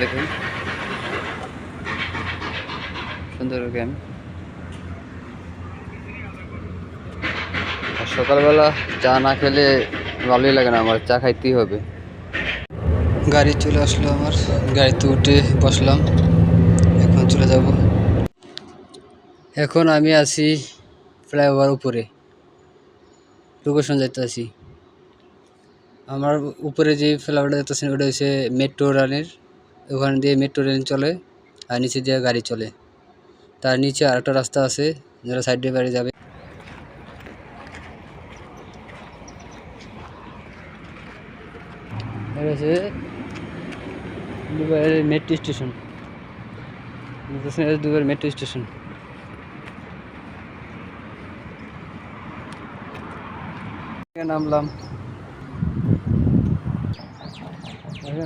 দেখুন সুন্দর গেম। সকালবেলা চা না খেলে ভালোই লাগে না, আমার চা খাইতেই হবে। গাড়ি চলে আসলো আমার, গাড়িতে উঠে বসলাম, এখন চলে যাব। এখন আমি আছি ফ্লাইওভার উপরে, লোকেশন যাইতে আছি। আমার উপরে যে ফ্লাইওভারটা যাইতেছে ওটা হচ্ছে মেট্রো রেলের, ওখান দিয়ে মেট্রো রেল চলে আর নিচে দিয়ে গাড়ি চলে। তার নিচে আরেকটা রাস্তা আছে যেটা সাইড দিয়ে বাড়ি যাবে। এটা হচ্ছে দুবাইয়ের মেট্রো স্টেশন, দুবাইয়ের মেট্রো স্টেশন। নামলাম,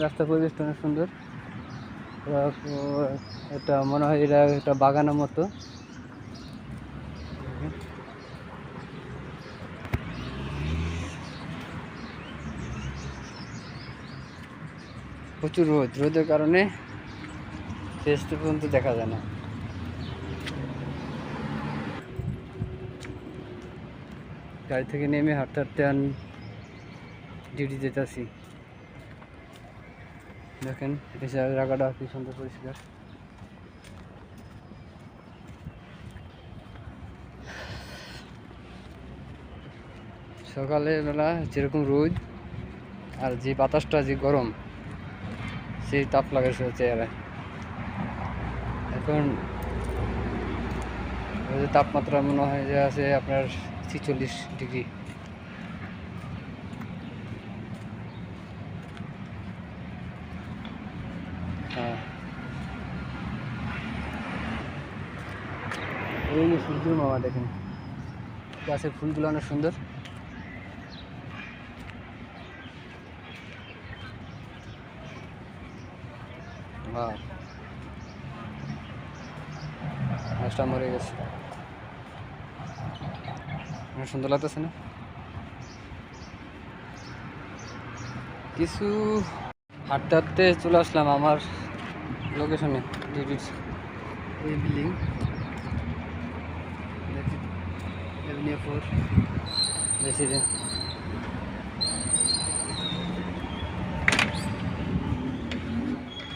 রাস্তার পরিবেশটা অনেক সুন্দর। এটা মনে হয় এটা একটা বাগানের মতো। প্রচুর রোদের কারণে শেষ পর্যন্ত দেখা যায় না। গাড়ি থেকে নেমে হাঁটতে হাঁটতে ডিউটি যেতেছি। দেখেন এসে জায়গাটা কি সুন্দর পরিষ্কার। সকালে বেলা যেরকম রোদ আর যে বাতাসটা যে গরম, সেই তাপ লাগাচ্ছে চেহারায়। এখন তাপমাত্রা মনে হয় যে আছে আপনার 46 ডিগ্রি। হ্যাঁ, এই সূর্য মামা দেখেন, গাছের ফুলগুলো অনেক সুন্দর। গাছটা মরে গেছে, অনেক সুন্দর লাগতেছে না? কিছু হাঁটতে হাঁটতে চলে আসলাম আমার লোকেশনে, ডিউটির এই বিল্ডিং এভিনিউ 4 রেসিডেন্ট।